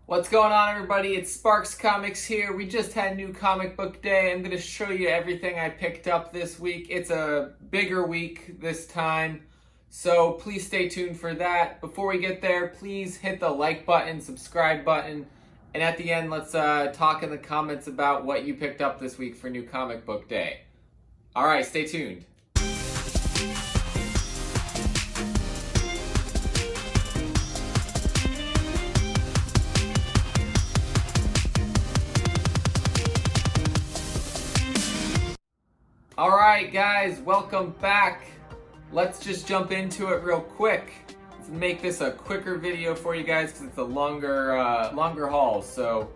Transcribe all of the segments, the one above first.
What's going on, everybody? It's Sparks Comics here. We just had new comic book day. I'm going to show you everything I picked up this week. It's a bigger week this time, so please stay tuned for that. Before we get there, please hit the like button, subscribe button, and at the end, let's talk in the comments about what you picked up this week for new comic book day. All right, stay tuned. Alright guys, welcome back. Let's just jump into it real quick. Let's make this a quicker video for you guys because it's a longer haul. So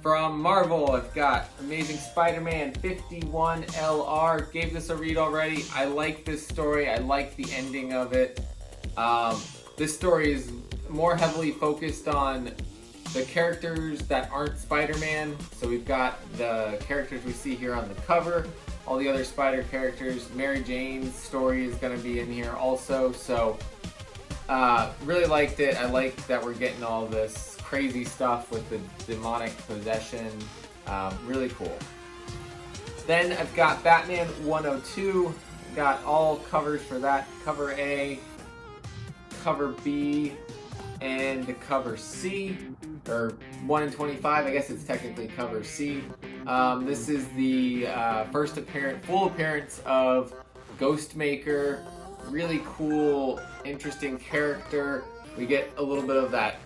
from Marvel, I've got Amazing Spider-Man 51 LR. Gave this a read already. I like this story. I like the ending of it. This story is more heavily focused on the characters that aren't Spider-Man. So we've got the characters we see here on the cover. All the other Spider characters. Mary Jane's story is going to be in here also. So, really liked it. I like that we're getting all this crazy stuff with the demonic possession. Really cool. Then I've got Batman 102. Got all covers for that. Cover A, cover B, and the cover C. Or 1 in 25, I guess it's technically cover C. This is the first full appearance of Ghostmaker. Really cool, interesting character. We get a little bit of that,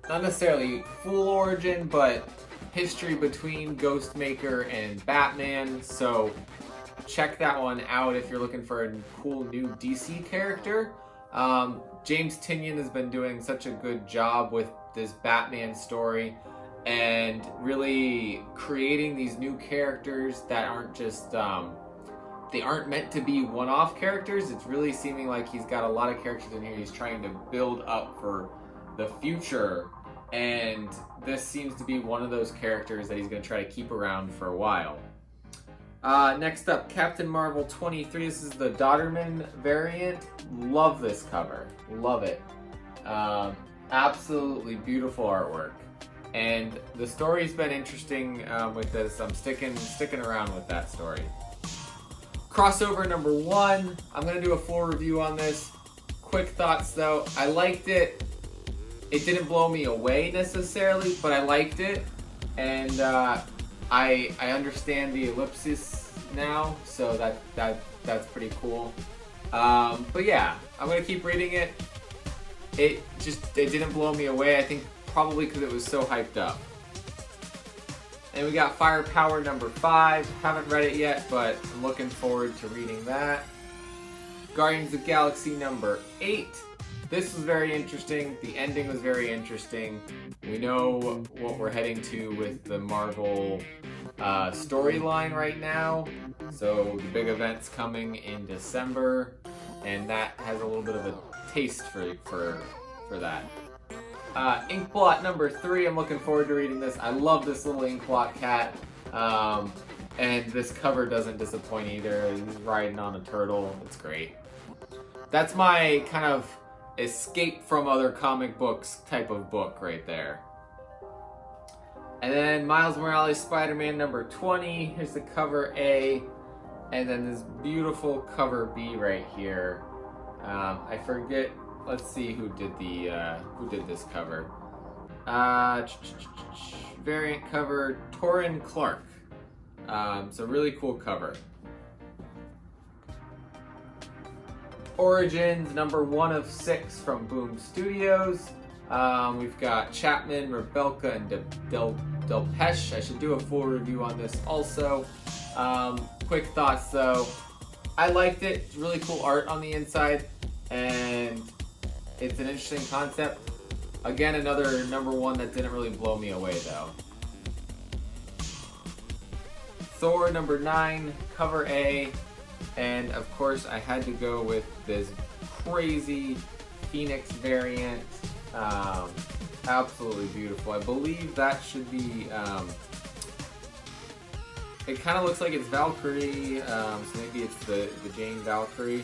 not necessarily full origin, but history between Ghostmaker and Batman. So check that one out if you're looking for a cool new DC character. James Tynion has been doing such a good job with this Batman story and really creating these new characters that aren't just they aren't meant to be one-off characters. It's really seeming like he's got a lot of characters in here he's trying to build up for the future, and this seems to be one of those characters that he's going to try to keep around for a while. Next up, Captain Marvel 23. This is the Dodderman variant. Love this cover. Love it. Absolutely beautiful artwork. And the story's been interesting with this. I'm sticking around with that story. Crossover number 1. I'm going to do a full review on this. Quick thoughts though. I liked it. It didn't blow me away necessarily, but I liked it. And I understand the ellipsis now, so that's pretty cool. But yeah, I'm gonna keep reading it. It didn't blow me away. I think probably because it was so hyped up. And we got Firepower number 5. Haven't read it yet, but I'm looking forward to reading that. Guardians of the Galaxy number 8. This was very interesting. The ending was very interesting. We know what we're heading to with the Marvel storyline right now. So the big event's coming in December, and that has a little bit of a taste for that. Inkblot number 3. I'm looking forward to reading this. I love this little Inkblot cat. And this cover doesn't disappoint either. He's riding on a turtle. It's great. That's my kind of escape from other comic books type of book right there. And then Miles Morales Spider-Man number 20. Here's the cover A, and then this beautiful cover B right here. I forget. Let's see who did this cover. Variant cover Torrin Clark. So really cool cover. Origins number 1 of 6 from Boom Studios. We've got Chapman, Rebelka, and Delpeche. I should do a full review on this also. Quick thoughts though. I liked it. It's really cool art on the inside, and it's an interesting concept. Again, another number 1 that didn't really blow me away though. Thor number 9, cover A. And of course, I had to go with this crazy Phoenix variant. Absolutely beautiful. I believe that should be. It kind of looks like it's Valkyrie, so maybe it's the Jane Valkyrie.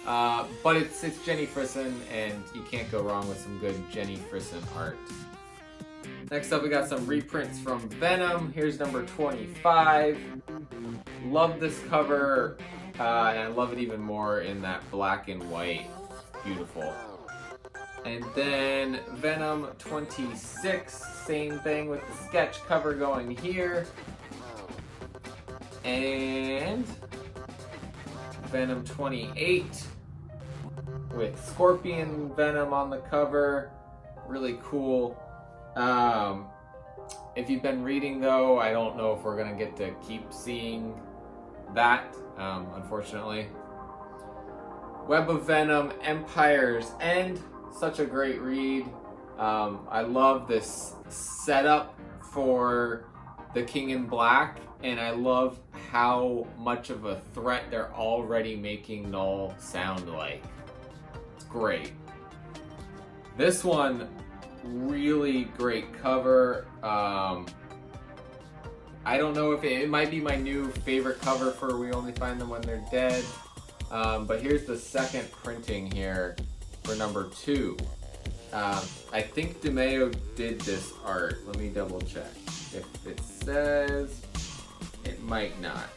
But it's Jenny Frison, and you can't go wrong with some good Jenny Frison art. Next up, we got some reprints from Venom. Here's number 25. Love this cover, and I love it even more in that black and white. Beautiful. And then Venom 26, same thing with the sketch cover going here. And Venom 28 with Scorpion Venom on the cover. Really cool. If you've been reading though, I don't know if we're gonna get to keep seeing that, unfortunately. Web of Venom, Empire's End, such a great read. I love this setup for the King in Black, and I love how much of a threat they're already making Null sound like. It's great. This one, really great cover. I don't know if it might be my new favorite cover for We Only Find Them When They're Dead. But here's the second printing here for number 2. I think DeMeo did this art. Let me double check. If it says, it might not.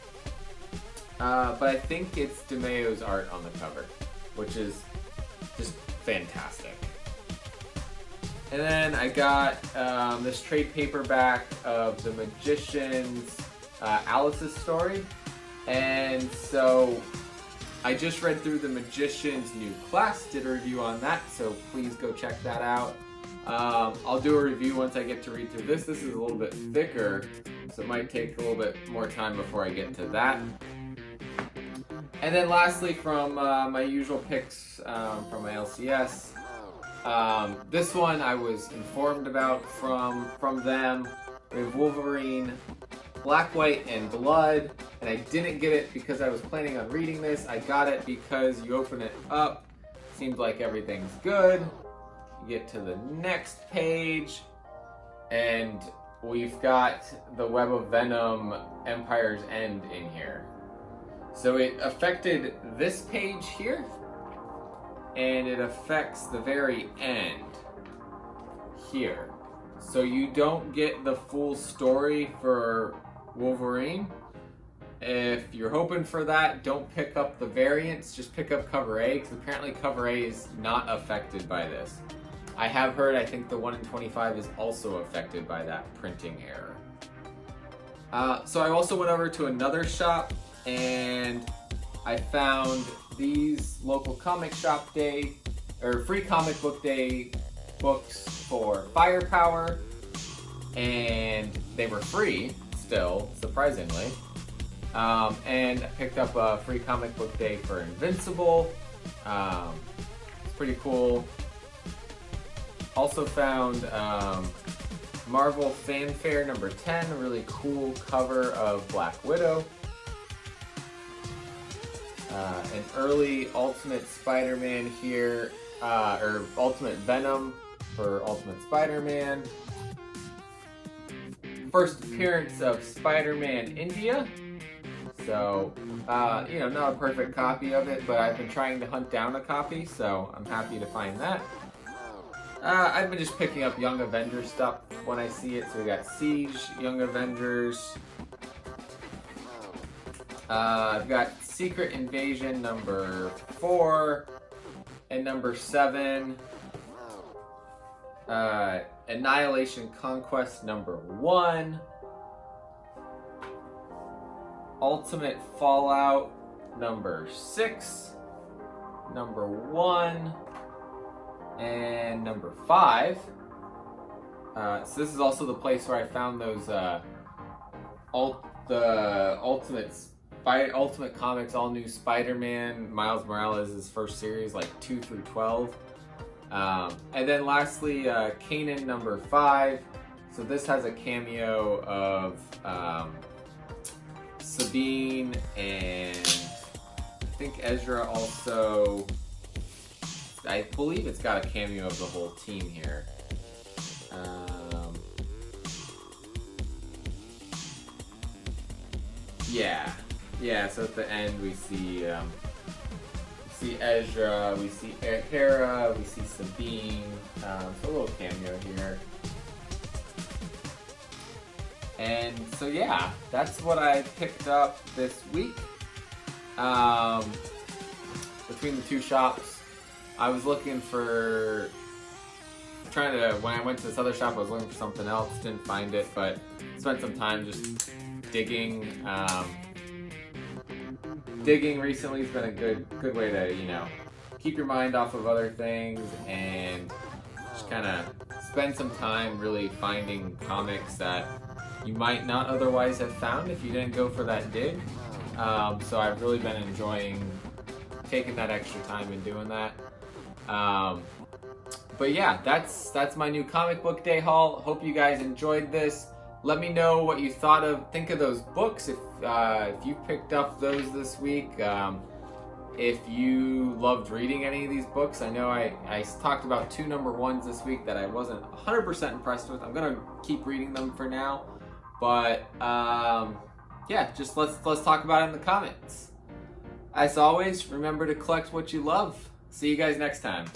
But I think it's DeMeo's art on the cover, which is just fantastic. And then I got this trade paperback of The Magician's Alice's story. And so I just read through The Magician's new class, did a review on that, so please go check that out. I'll do a review once I get to read through this. This is a little bit thicker, so it might take a little bit more time before I get to that. And then lastly, from my usual picks from my LCS, this one I was informed about from them. We have Wolverine, Black, White, and Blood, and I didn't get it because I was planning on reading this. I got it because you open it up, seems like everything's good. You get to the next page, and we've got the Web of Venom Empire's End in here. So it affected this page here, and it affects the very end here. So you don't get the full story for Wolverine. If you're hoping for that, don't pick up the variants, just pick up cover A, because apparently cover A is not affected by this. I have heard, I think the 1 in 25 is also affected by that printing error. So I also went over to another shop, and I found these local comic shop day, or free comic book day books for Firepower, and they were free still, surprisingly. And I picked up a free comic book day for Invincible. It's pretty cool. Also found Marvel Fanfare number 10, a really cool cover of Black Widow. An early Ultimate Spider-Man here, or Ultimate Venom for Ultimate Spider-Man. First appearance of Spider-Man India. So, not a perfect copy of it, but I've been trying to hunt down a copy, so I'm happy to find that. I've been just picking up Young Avengers stuff when I see it. So we got Siege, Young Avengers. I've got Secret Invasion number 4 and number 7. Annihilation Conquest number 1. Ultimate Fallout number 6. Number 1. And number 5. So this is also the place where I found those Ultimate Comics All New Spider-Man Miles Morales' first series, like 2 through 12. And then lastly, Kanan number 5. So this has a cameo of Sabine, and I think Ezra also. I believe it's got a cameo of the whole team here. Yeah. So at the end we see Ezra, we see Hera, we see Sabine. So a little cameo here. And so yeah, that's what I picked up this week. Between the two shops, I was looking for, when I went to this other shop, I was looking for something else, didn't find it, but spent some time just digging. Digging recently has been a good way to, keep your mind off of other things and just kind of spend some time really finding comics that you might not otherwise have found if you didn't go for that dig. So I've really been enjoying taking that extra time and doing that. But yeah, that's my new comic book day haul. Hope you guys enjoyed this. Let me know what you think of those books. If you picked up those this week. If you loved reading any of these books. I know I talked about 2 number 1s this week that I wasn't 100% impressed with. I'm gonna keep reading them for now. But yeah, just let's talk about it in the comments. As always, remember to collect what you love. See you guys next time.